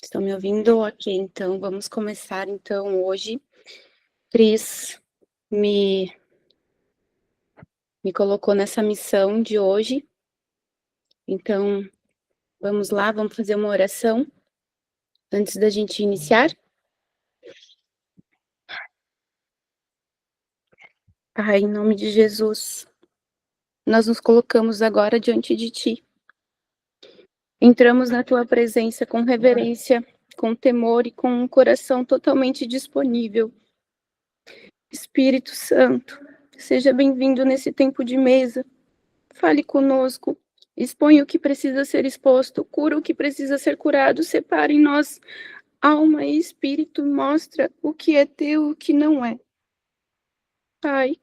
Estão me ouvindo? Ok, então vamos começar então hoje. Cris me colocou nessa missão de hoje. Então, vamos lá, vamos fazer uma oração antes da gente iniciar. Pai, em nome de Jesus, nós nos colocamos agora diante de Ti. Entramos na Tua presença com reverência, com temor e com um coração totalmente disponível. Espírito Santo, seja bem-vindo nesse tempo de mesa. Fale conosco, expõe o que precisa ser exposto, cura o que precisa ser curado, separa em nós alma e espírito, mostra o que é teu e o que não é. Pai,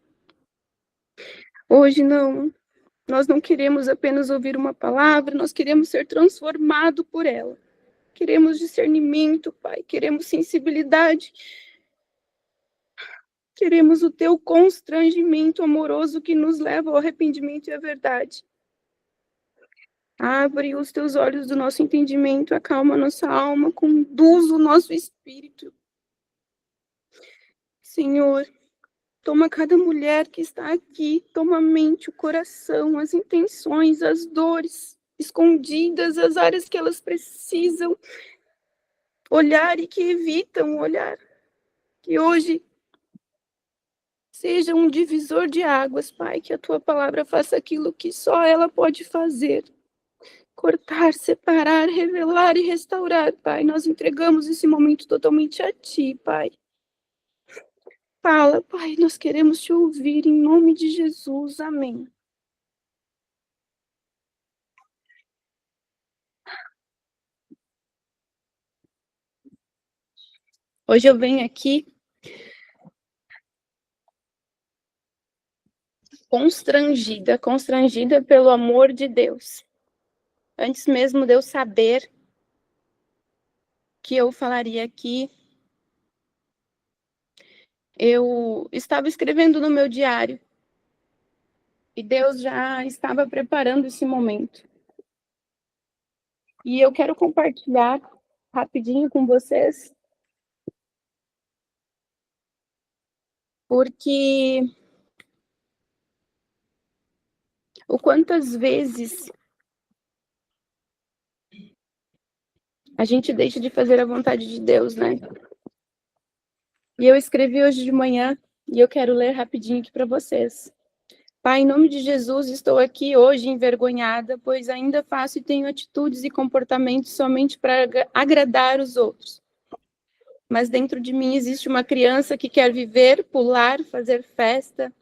hoje nós não queremos apenas ouvir uma palavra, nós queremos ser transformados por ela. Queremos discernimento, Pai, queremos sensibilidade, queremos o teu constrangimento amoroso que nos leva ao arrependimento e à verdade. Abre os teus olhos do nosso entendimento, acalma nossa alma, conduz o nosso espírito. Senhor, toma cada mulher que está aqui, toma a mente, o coração, as intenções, as dores escondidas, as áreas que elas precisam olhar e que evitam olhar. Que hoje seja um divisor de águas, Pai, que a tua palavra faça aquilo que só ela pode fazer. Cortar, separar, revelar e restaurar, Pai. Nós entregamos esse momento totalmente a Ti, Pai. Fala, Pai, nós queremos Te ouvir em nome de Jesus. Amém. Hoje eu venho aqui constrangida pelo amor de Deus. Antes mesmo de eu saber que eu falaria aqui, eu estava escrevendo no meu diário e Deus já estava preparando esse momento. E eu quero compartilhar rapidinho com vocês, porque o quantas vezes a gente deixa de fazer a vontade de Deus, né? E eu escrevi hoje de manhã e eu quero ler rapidinho aqui para vocês. Pai, em nome de Jesus, estou aqui hoje envergonhada, pois ainda faço e tenho atitudes e comportamentos somente para agradar os outros. Mas dentro de mim existe uma criança que quer viver, pular, fazer festa,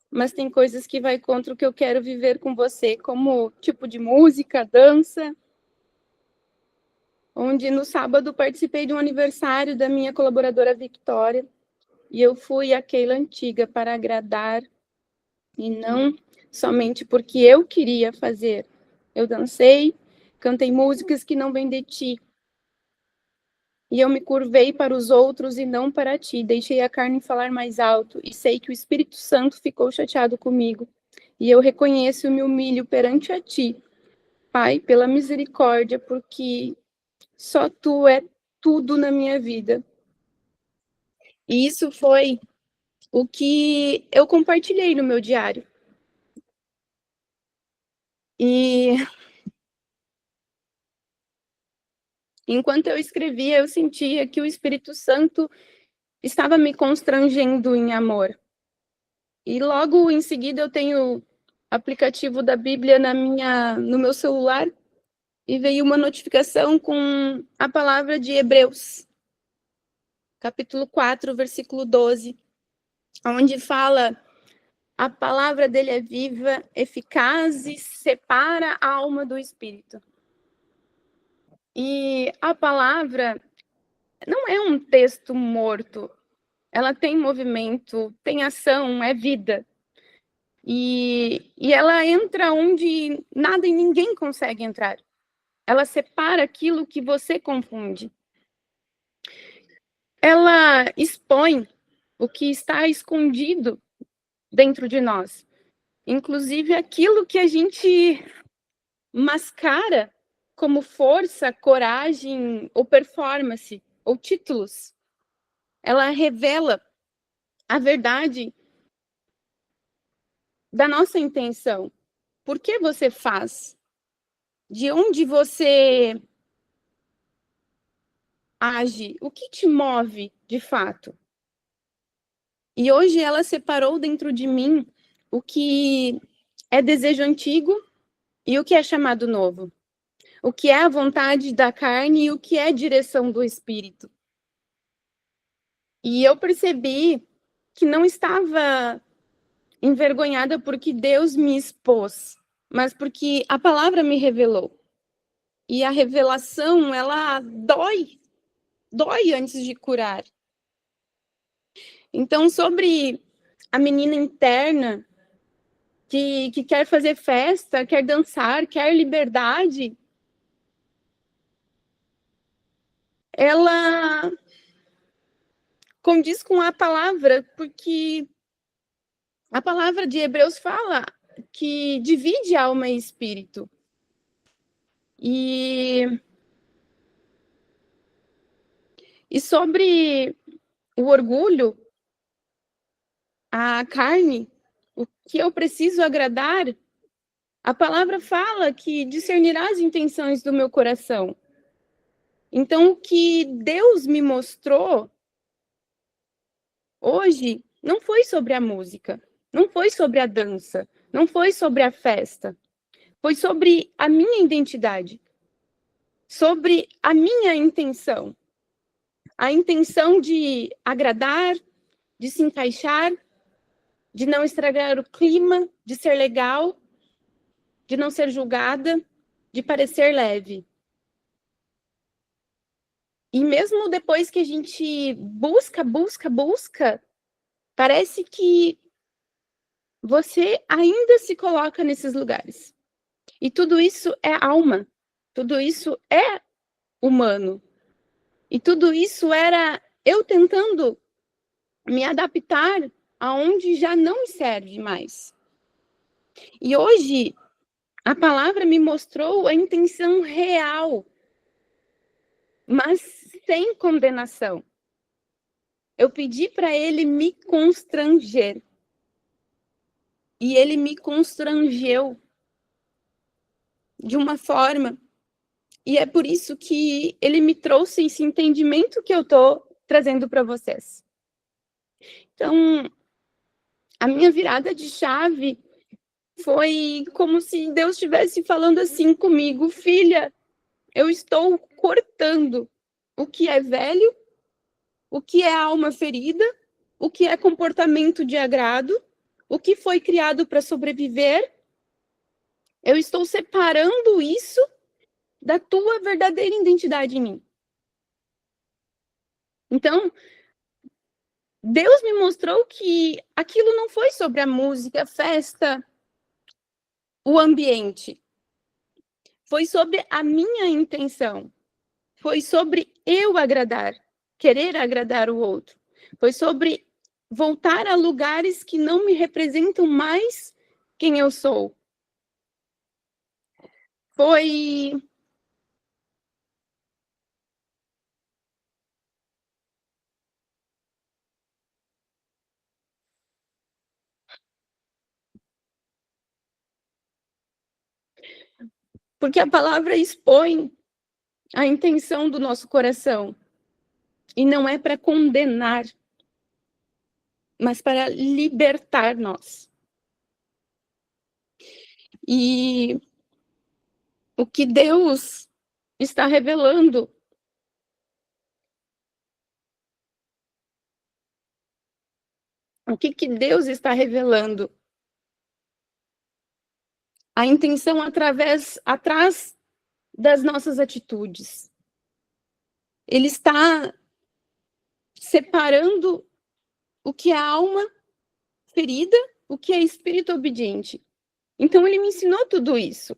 mas tem coisas que vai contra o que eu quero viver com você, como tipo de música, dança, onde no sábado participei de um aniversário da minha colaboradora Victória, e eu fui aquela antiga para agradar, e não somente porque eu queria fazer. Eu dancei, cantei músicas que não vêm de ti, e eu me curvei para os outros e não para ti, deixei a carne falar mais alto, e sei que o Espírito Santo ficou chateado comigo, e eu reconheço e me humilho perante a ti, Pai, pela misericórdia, porque só tu é tudo na minha vida. E isso foi o que eu compartilhei no meu diário. E enquanto eu escrevia, eu sentia que o Espírito Santo estava me constrangendo em amor. E logo em seguida eu tenho aplicativo da Bíblia no meu celular e veio uma notificação com a palavra de Hebreus, capítulo 4, versículo 12, onde fala: a palavra dele é viva, eficaz e separa a alma do espírito. E a palavra não é um texto morto, ela tem movimento, tem ação, é vida. E ela entra onde nada e ninguém consegue entrar. Ela separa aquilo que você confunde. Ela expõe o que está escondido dentro de nós. Inclusive aquilo que a gente mascara como força, coragem ou performance ou títulos. Ela revela a verdade da nossa intenção. Por que você faz? De onde você age? O que te move de fato? E hoje ela separou dentro de mim o que é desejo antigo e o que é chamado novo. O que é a vontade da carne e o que é direção do espírito. E eu percebi que não estava envergonhada porque Deus me expôs, mas porque a palavra me revelou. E a revelação, ela dói antes de curar. Então, sobre a menina interna que quer fazer festa, quer dançar, quer liberdade, ela condiz com a palavra, porque a palavra de Hebreus fala que divide alma e espírito. E sobre o orgulho, a carne, o que eu preciso agradar, a palavra fala que discernirá as intenções do meu coração. Então, o que Deus me mostrou hoje não foi sobre a música, não foi sobre a dança, não foi sobre a festa. Foi sobre a minha identidade, sobre a minha intenção. A intenção de agradar, de se encaixar, de não estragar o clima, de ser legal, de não ser julgada, de parecer leve. E mesmo depois que a gente busca, parece que você ainda se coloca nesses lugares. E tudo isso é alma, tudo isso é humano. E tudo isso era eu tentando me adaptar aonde já não me serve mais. E hoje a palavra me mostrou a intenção real, mas sem condenação. Eu pedi para ele me constranger. E ele me constrangeu de uma forma. E é por isso que ele me trouxe esse entendimento que eu estou trazendo para vocês. Então, a minha virada de chave foi como se Deus estivesse falando assim comigo: filha, eu estou cortando o que é velho, o que é alma ferida, o que é comportamento de agrado, o que foi criado para sobreviver. Eu estou separando isso da tua verdadeira identidade em mim. Então, Deus me mostrou que aquilo não foi sobre a música, a festa, o ambiente. Foi sobre a minha intenção. Foi sobre eu agradar, querer agradar o outro. Foi sobre voltar a lugares que não me representam mais quem eu sou. Foi porque a palavra expõe a intenção do nosso coração. E não é para condenar, mas para libertar nós. E o que Deus está revelando o que Deus está revelando? A intenção atrás das nossas atitudes. Ele está separando o que é alma ferida, o que é espírito obediente. Então, ele me ensinou tudo isso.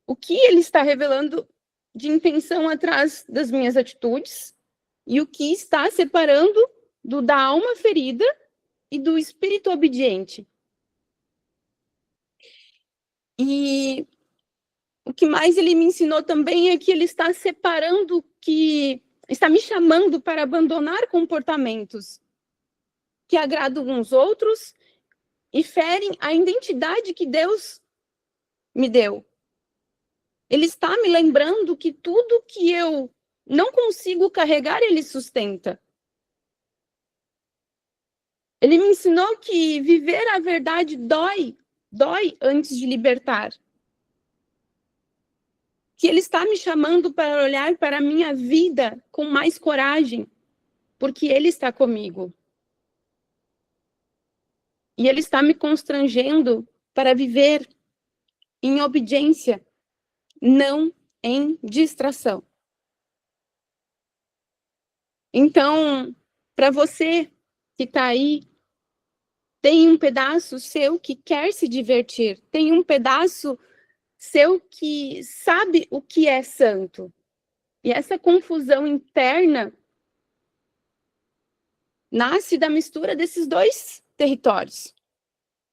O que ele está revelando de intenção atrás das minhas atitudes e o que está separando da alma ferida e do espírito obediente. E o que mais ele me ensinou também é que ele está separando, que está me chamando para abandonar comportamentos que agradam uns outros e ferem a identidade que Deus me deu. Ele está me lembrando que tudo que eu não consigo carregar, ele sustenta. Ele me ensinou que viver a verdade dói antes de libertar. Que ele está me chamando para olhar para a minha vida com mais coragem, porque ele está comigo. E ele está me constrangendo para viver em obediência, não em distração. Então, para você que está aí, tem um pedaço seu que quer se divertir, tem um pedaço seu que sabe o que é santo. E essa confusão interna nasce da mistura desses dois territórios,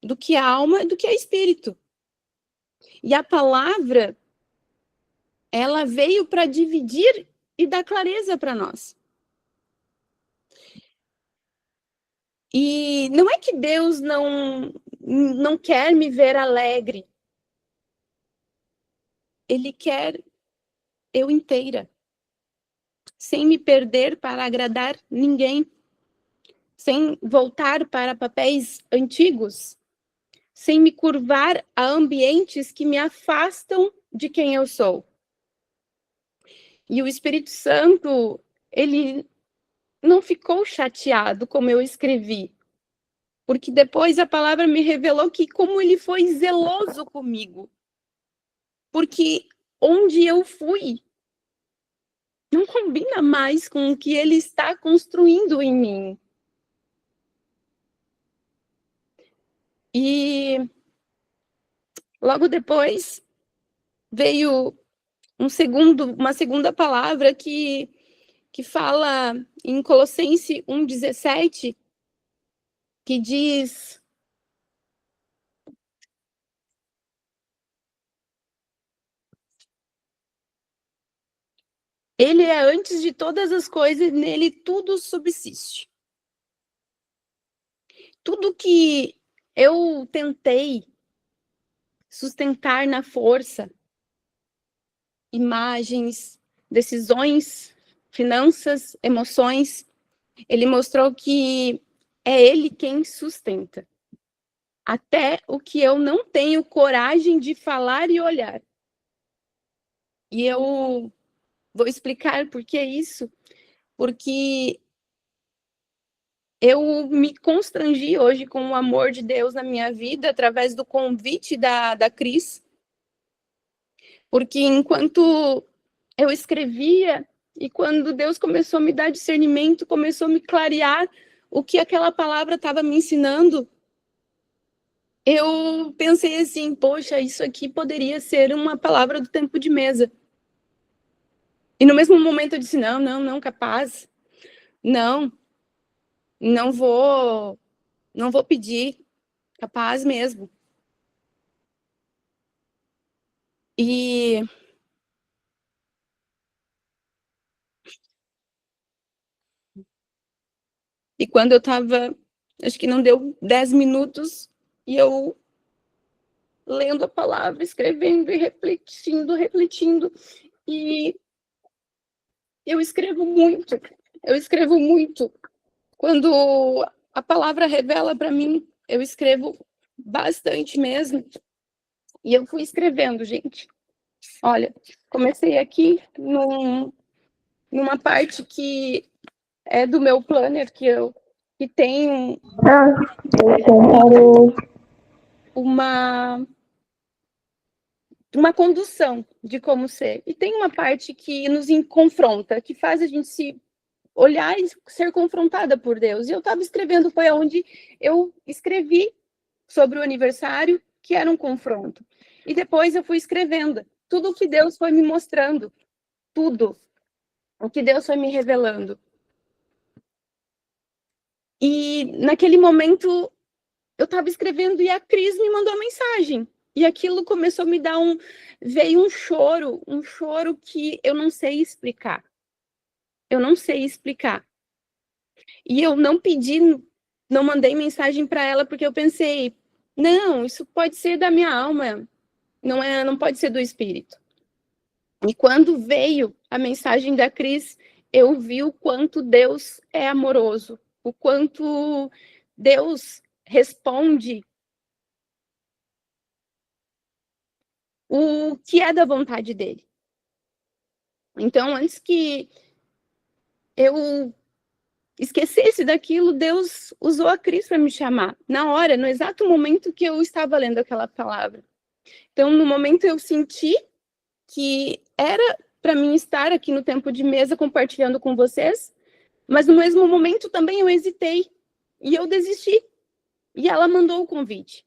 do que é alma e do que é espírito. E a palavra, ela veio para dividir e dar clareza para nós. E não é que Deus não quer me ver alegre. Ele quer eu inteira, sem me perder para agradar ninguém, sem voltar para papéis antigos, sem me curvar a ambientes que me afastam de quem eu sou. E o Espírito Santo, ele não ficou chateado como eu escrevi, porque depois a palavra me revelou que como ele foi zeloso comigo, porque onde eu fui não combina mais com o que ele está construindo em mim. E logo depois veio uma segunda palavra que fala em Colossenses 1,17, que diz: ele é antes de todas as coisas, nele tudo subsiste. Tudo que eu tentei sustentar na força, imagens, decisões, finanças, emoções, ele mostrou que é ele quem sustenta. Até o que eu não tenho coragem de falar e olhar. E eu vou explicar por que isso. Porque eu me constrangi hoje com o amor de Deus na minha vida através do convite da Cris. Porque enquanto eu escrevia e quando Deus começou a me dar discernimento, começou a me clarear o que aquela palavra estava me ensinando, eu pensei assim, poxa, isso aqui poderia ser uma palavra do tempo de mesa. E no mesmo momento eu disse, não, capaz. Não vou pedir, capaz mesmo. E quando eu estava, acho que não deu 10 minutos, e eu lendo a palavra, escrevendo e refletindo, e eu escrevo muito. Quando a palavra revela para mim, eu escrevo bastante mesmo. E eu fui escrevendo, gente. Olha, comecei aqui numa parte que é do meu planner, que tem uma condução de como ser. E tem uma parte que nos confronta, que faz a gente se olhar e ser confrontada por Deus. E eu estava escrevendo, foi onde eu escrevi sobre o aniversário, que era um confronto. E depois eu fui escrevendo tudo o que Deus foi me mostrando, tudo o que Deus foi me revelando. E naquele momento eu estava escrevendo e a Cris me mandou uma mensagem. E aquilo começou a me dar veio um choro que eu não sei explicar. Eu não sei explicar. E eu não pedi, não mandei mensagem para ela porque eu pensei, não, isso pode ser da minha alma, não pode ser do espírito. E quando veio a mensagem da Cris, eu vi o quanto Deus é amoroso, o quanto Deus responde o que é da vontade dele. Então, antes que eu esquecesse daquilo, Deus usou a Cris para me chamar, na hora, no exato momento que eu estava lendo aquela palavra. Então, no momento eu senti que era para mim estar aqui no tempo de mesa compartilhando com vocês, mas no mesmo momento também eu hesitei e eu desisti. E ela mandou o convite.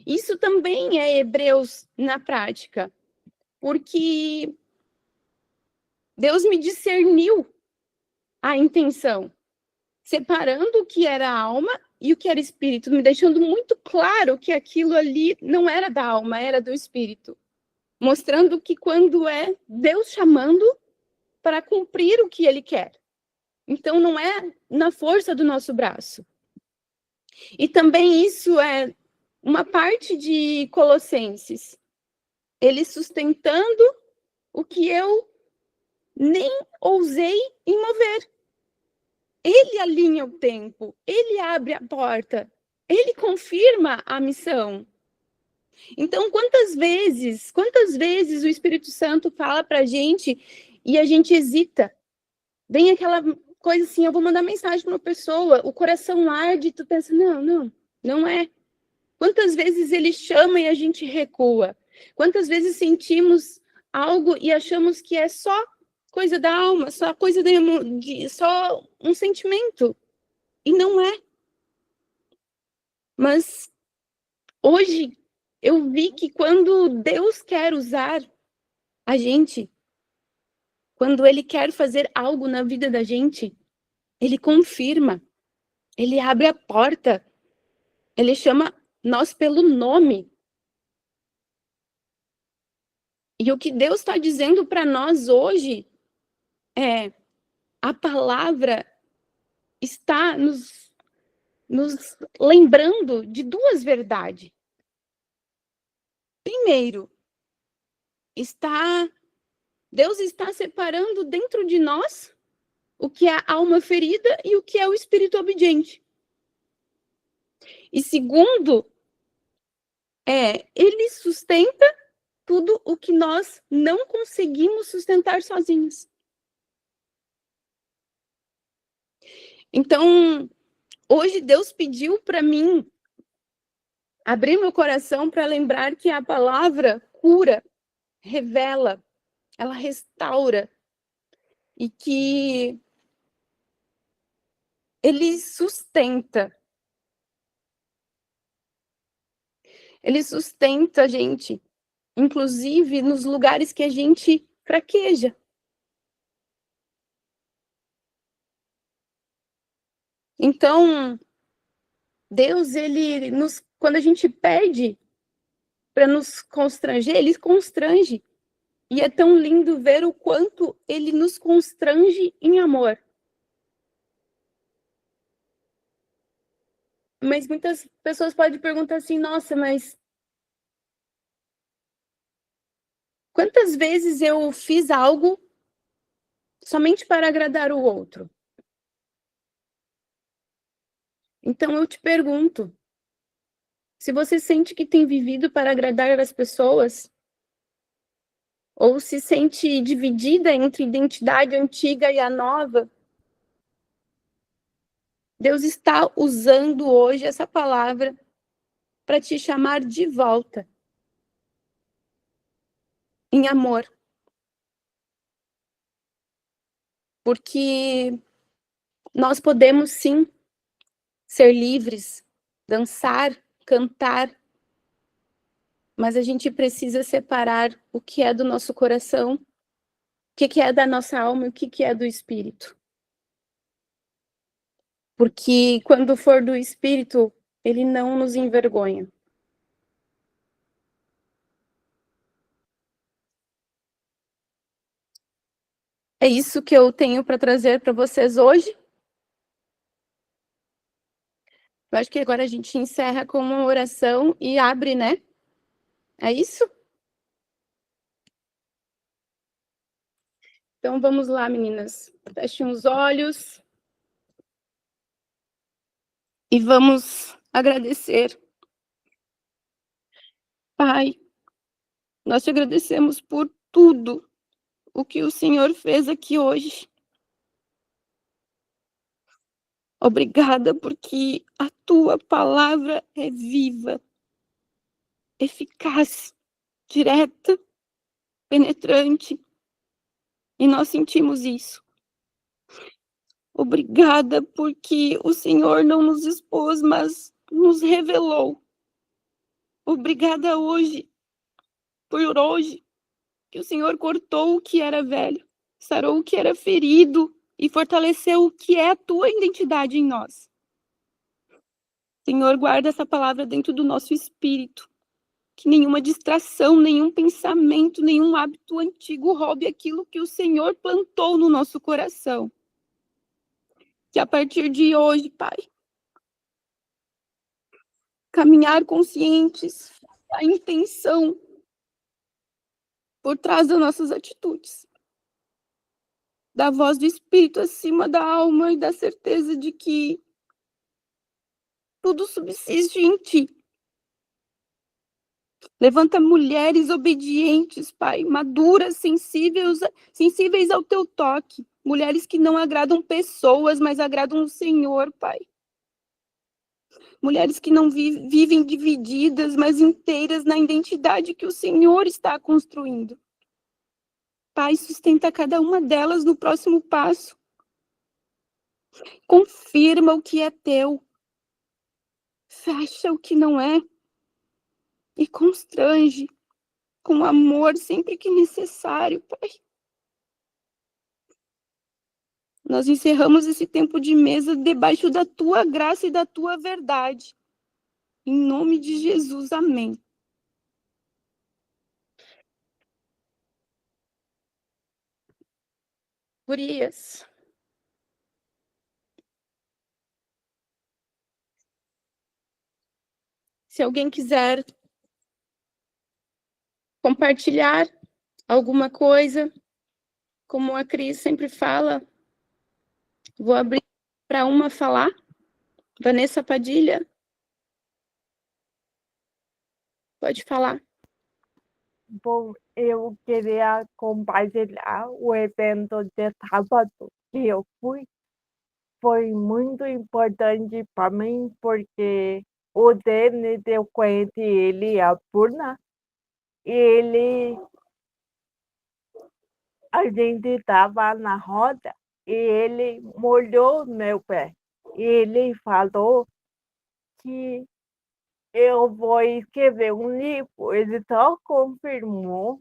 Isso também é Hebreus na prática, porque Deus me discerniu a intenção, separando o que era alma e o que era espírito, me deixando muito claro que aquilo ali não era da alma, era do espírito. Mostrando que quando é Deus chamando para cumprir o que ele quer. Então, não é na força do nosso braço. E também isso é uma parte de Colossenses. Ele sustentando o que eu nem ousei em mover. Ele alinha o tempo, ele abre a porta, ele confirma a missão. Então, quantas vezes o Espírito Santo fala para a gente e a gente hesita? Vem aquela coisa assim, eu vou mandar mensagem para uma pessoa, o coração arde, tu pensa, não é. Quantas vezes ele chama e a gente recua? Quantas vezes sentimos algo e achamos que é só coisa da alma, só coisa só um sentimento? E não é. Mas hoje eu vi que quando Deus quer usar a gente, quando ele quer fazer algo na vida da gente, ele confirma, ele abre a porta, ele chama nós pelo nome. E o que Deus está dizendo para nós hoje é: a palavra está nos lembrando de duas verdades. Primeiro, Deus está separando dentro de nós o que é a alma ferida e o que é o espírito obediente. E segundo, ele sustenta tudo o que nós não conseguimos sustentar sozinhos. Então, hoje Deus pediu para mim abrir meu coração para lembrar que a palavra cura, revela, ela restaura e que ele sustenta. Ele sustenta a gente, inclusive nos lugares que a gente fraqueja. Então, Deus, quando a gente pede para nos constranger, ele constrange. E é tão lindo ver o quanto ele nos constrange em amor. Mas muitas pessoas podem perguntar assim, nossa, mas quantas vezes eu fiz algo somente para agradar o outro? Então eu te pergunto, se você sente que tem vivido para agradar as pessoas, ou se sente dividida entre a identidade antiga e a nova, Deus está usando hoje essa palavra para te chamar de volta, em amor. Porque nós podemos sim ser livres, dançar, cantar, mas a gente precisa separar o que é do nosso coração, o que é da nossa alma e o que é do espírito. Porque quando for do espírito, ele não nos envergonha. É isso que eu tenho para trazer para vocês hoje. Eu acho que agora a gente encerra com uma oração e abre, né? É isso? Então vamos lá, meninas. Fechem os olhos e vamos agradecer. Pai, nós te agradecemos por tudo o que o Senhor fez aqui hoje. Obrigada, porque a tua palavra é viva, eficaz, direta, penetrante, e nós sentimos isso. Obrigada, porque o Senhor não nos expôs, mas nos revelou. Obrigada por hoje, que o Senhor cortou o que era velho, sarou o que era ferido e fortaleceu o que é a tua identidade em nós. Senhor, guarda essa palavra dentro do nosso espírito, que nenhuma distração, nenhum pensamento, nenhum hábito antigo roube aquilo que o Senhor plantou no nosso coração. Que a partir de hoje, Pai, caminhar conscientes da intenção por trás das nossas atitudes, da voz do Espírito acima da alma e da certeza de que tudo subsiste em Ti. Levanta mulheres obedientes, Pai, maduras, sensíveis ao Teu toque. Mulheres que não agradam pessoas, mas agradam o Senhor, Pai. Mulheres que não vivem divididas, mas inteiras na identidade que o Senhor está construindo. Pai, sustenta cada uma delas no próximo passo. Confirma o que é teu. Fecha o que não é. E constrange com amor sempre que necessário, Pai. Nós encerramos esse tempo de mesa debaixo da tua graça e da tua verdade. Em nome de Jesus, amém. Gurias, se alguém quiser compartilhar alguma coisa, como a Cris sempre fala, vou abrir para uma falar. Vanessa Padilha, pode falar. Bom, eu queria compartilhar o evento de sábado que eu fui. Foi muito importante para mim porque o Denis, eu conheci ele, a Purna, e a gente estava na roda e ele molhou meu pé. E ele falou que eu vou escrever um livro. Ele só confirmou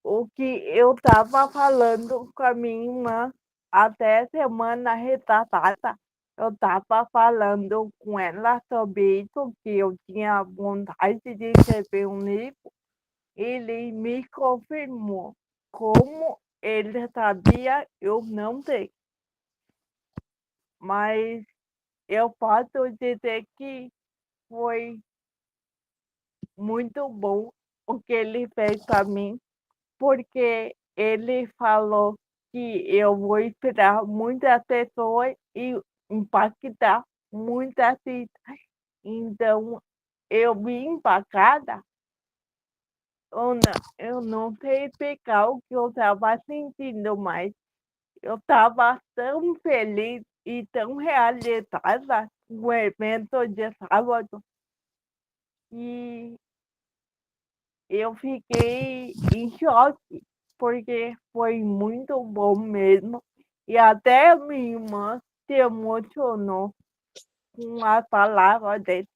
o que eu estava falando com a minha irmã até semana retrasada. Eu estava falando com ela sobre isso, que eu tinha vontade de escrever um livro. Ele me confirmou. Como ele sabia, eu não sei. Mas eu posso dizer que foi muito bom o que ele fez para mim, porque ele falou que eu vou inspirar muitas pessoas e impactar muitas vidas. Então, eu vim empacada, eu não sei explicar o que eu estava sentindo, mas eu estava tão feliz e tão realizada com o evento de sábado e eu fiquei em choque, porque foi muito bom mesmo. E até a minha irmã se emocionou com as palavras dele.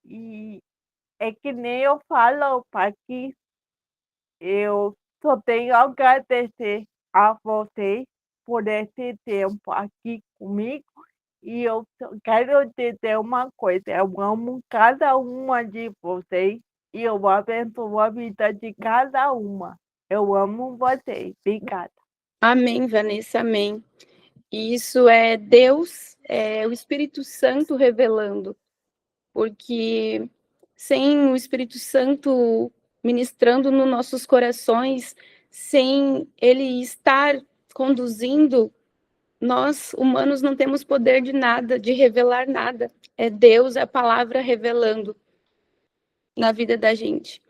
E é que nem eu falo para que eu só tenho a agradecer a vocês por esse tempo aqui comigo. E eu só quero dizer uma coisa, eu amo cada uma de vocês e eu abençoo a vida de cada uma. Eu amo vocês. Obrigada. Amém, Vanessa, amém. E isso é Deus, é o Espírito Santo revelando, porque sem o Espírito Santo ministrando nos nossos corações, sem ele estar conduzindo, nós, humanos, não temos poder de nada, de revelar nada. É Deus, é a palavra revelando na vida da gente.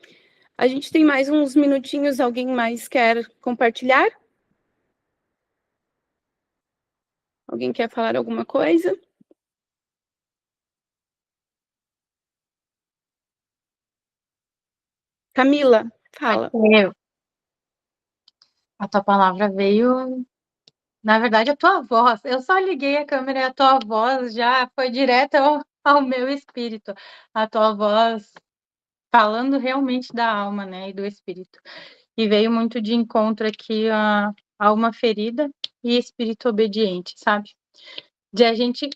A gente tem mais uns minutinhos, alguém mais quer compartilhar? Alguém quer falar alguma coisa? Camila, fala. A tua palavra veio, na verdade, a tua voz. Eu só liguei a câmera e a tua voz já foi direto ao meu espírito. A tua voz falando realmente da alma, né, e do espírito. E veio muito de encontro aqui a alma ferida e espírito obediente, sabe? De a gente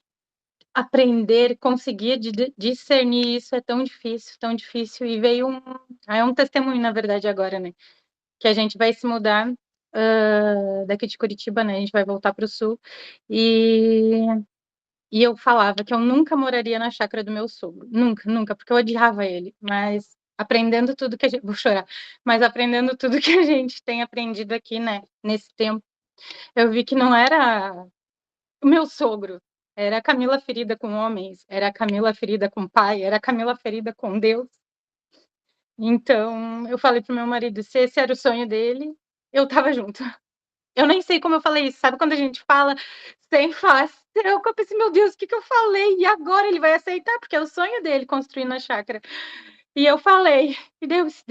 aprender, conseguir discernir isso é tão difícil. E veio é um testemunho, na verdade, agora, né? Que a gente vai se mudar daqui de Curitiba, né? A gente vai voltar para o sul. E eu falava que eu nunca moraria na chácara do meu sogro. Nunca, porque eu odiava ele. Mas aprendendo tudo que a gente... Vou chorar. Mas aprendendo tudo que a gente tem aprendido aqui, né? Nesse tempo, eu vi que não era o meu sogro. Era a Camila ferida com homens, era a Camila ferida com pai, era a Camila ferida com Deus. Então, eu falei pro meu marido, se esse era o sonho dele, eu tava junto. Eu nem sei como eu falei isso, sabe quando a gente fala sem face? Eu pensei, meu Deus, o que eu falei? E agora ele vai aceitar, porque é o sonho dele construir na chácara. E eu falei, e Deus,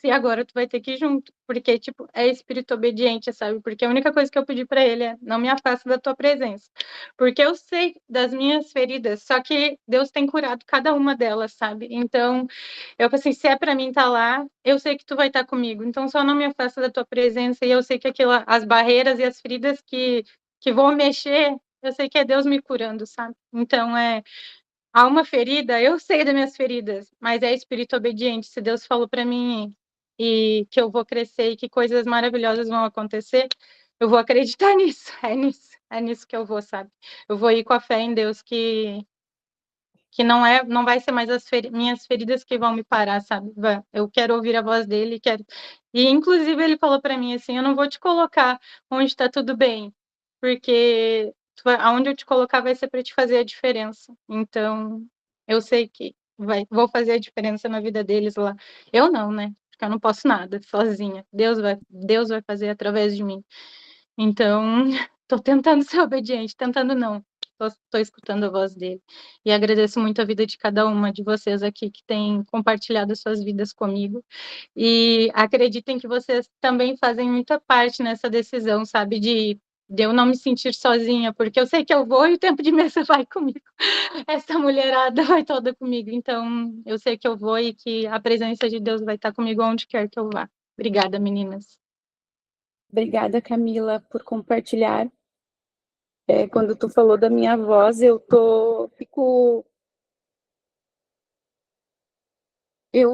e agora tu vai ter que ir junto, porque, tipo, é espírito obediente, sabe? Porque a única coisa que eu pedi para ele é, não me afasta da tua presença. Porque eu sei das minhas feridas, só que Deus tem curado cada uma delas, sabe? Então, eu pensei, se é para mim estar lá, eu sei que tu vai estar comigo. Então, só não me afasta da tua presença, e eu sei que aquilo, as barreiras e as feridas que vão mexer, eu sei que é Deus me curando, sabe? Então, alma ferida, eu sei das minhas feridas, mas é espírito obediente. Se Deus falou para mim e que eu vou crescer e que coisas maravilhosas vão acontecer, eu vou acreditar nisso. É nisso que eu vou, sabe? Eu vou ir com a fé em Deus que não vai ser mais as minhas feridas que vão me parar, sabe? Eu quero ouvir a voz dele, quero. E inclusive ele falou para mim assim, eu não vou te colocar onde está tudo bem, porque aonde eu te colocar vai ser para te fazer a diferença. Então, eu sei que vou fazer a diferença na vida deles lá. Eu não, né? Porque eu não posso nada sozinha. Deus vai fazer através de mim. Então, estou tentando ser obediente, tentando não. Estou escutando a voz dele. E agradeço muito a vida de cada uma de vocês aqui que tem compartilhado suas vidas comigo. E acreditem que vocês também fazem muita parte nessa decisão, sabe? De eu não me sentir sozinha, porque eu sei que eu vou e o tempo de mesa vai comigo. Essa mulherada vai toda comigo. Então, eu sei que eu vou e que a presença de Deus vai estar comigo onde quer que eu vá. Obrigada, meninas. Obrigada, Camila, por compartilhar. Quando tu falou da minha voz, eu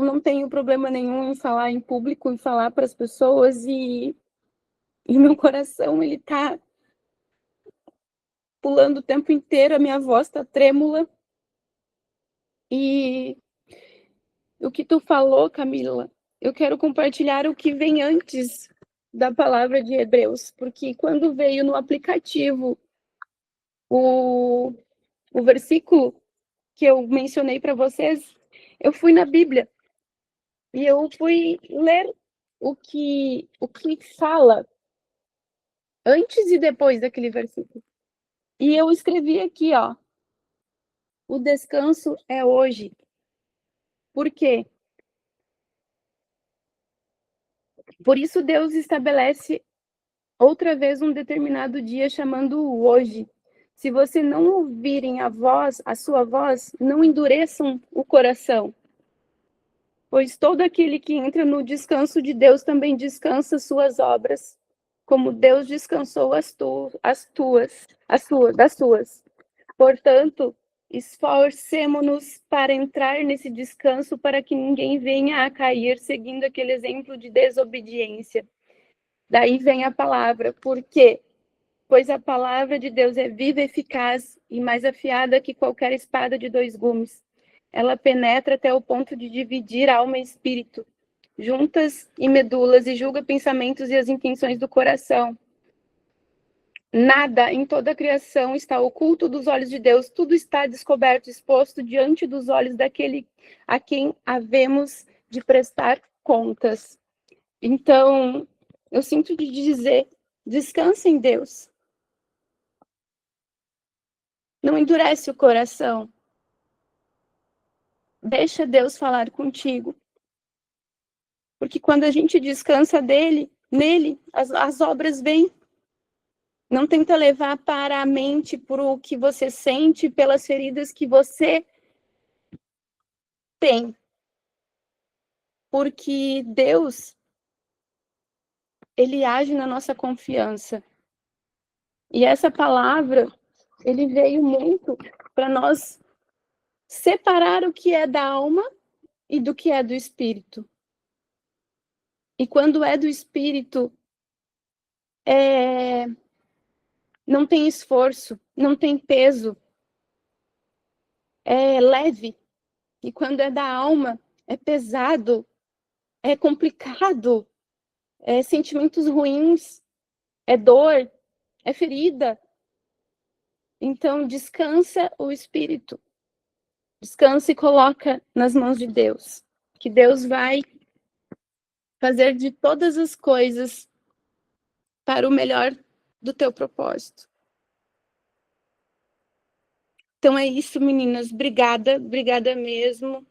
não tenho problema nenhum em falar em público, em falar para as pessoas, e meu coração, ele tá pulando o tempo inteiro, a minha voz tá trêmula. E o que tu falou, Camila, eu quero compartilhar o que vem antes da palavra de Hebreus, porque quando veio no aplicativo o versículo que eu mencionei para vocês, eu fui na Bíblia e eu fui ler o que fala antes e depois daquele versículo. E eu escrevi aqui, ó, o descanso é hoje. Por quê? Por isso Deus estabelece outra vez um determinado dia, chamando-o hoje. Se você não ouvirem a sua voz, não endureçam o coração. Pois todo aquele que entra no descanso de Deus também descansa suas obras, como Deus descansou das suas. Portanto, esforcemo-nos para entrar nesse descanso, para que ninguém venha a cair seguindo aquele exemplo de desobediência. Daí vem a palavra, por quê? Pois a palavra de Deus é viva, eficaz e mais afiada que qualquer espada de 2 gumes. Ela penetra até o ponto de dividir alma e espírito, juntas e medulas, e julga pensamentos e as intenções do coração. Nada em toda a criação está oculto dos olhos de Deus, tudo está descoberto, exposto diante dos olhos daquele a quem havemos de prestar contas. Então, eu sinto de dizer, descansa em Deus. Não endurece o coração. Deixa Deus falar contigo. Porque quando a gente descansa nele, as obras vêm. Não tenta levar para a mente por o que você sente, pelas feridas que você tem. Porque Deus, ele age na nossa confiança. E essa palavra, ele veio muito para nós separar o que é da alma e do que é do espírito. E quando é do espírito, não tem esforço, não tem peso, é leve. E quando é da alma, é pesado, é complicado, é sentimentos ruins, é dor, é ferida. Então, descansa o espírito. Descansa e coloca nas mãos de Deus. Que Deus vai fazer de todas as coisas para o melhor do teu propósito. Então é isso, meninas. Obrigada mesmo.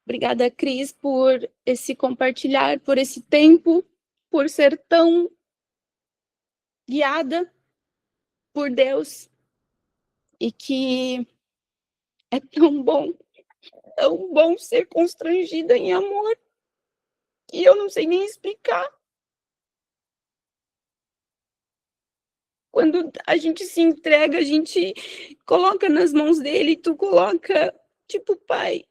Obrigada, Cris, por esse compartilhar, por esse tempo, por ser tão guiada por Deus. E que é tão bom ser constrangida em amor. E eu não sei nem explicar. Quando a gente se entrega, a gente coloca nas mãos dele, tu coloca, tipo, pai,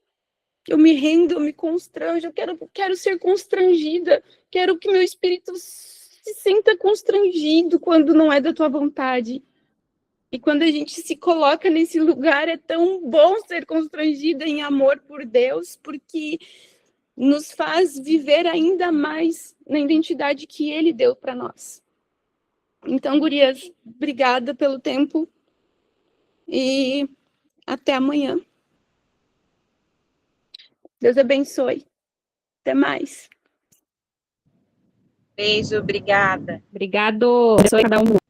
eu me rendo, eu me constranjo, eu quero ser constrangida, quero que meu espírito se sinta constrangido quando não é da tua vontade. E quando a gente se coloca nesse lugar, é tão bom ser constrangida em amor por Deus, porque nos faz viver ainda mais na identidade que ele deu para nós. Então, gurias, obrigada pelo tempo e até amanhã. Deus abençoe. Até mais. Beijo, obrigada. Obrigado. Abençoe cada um.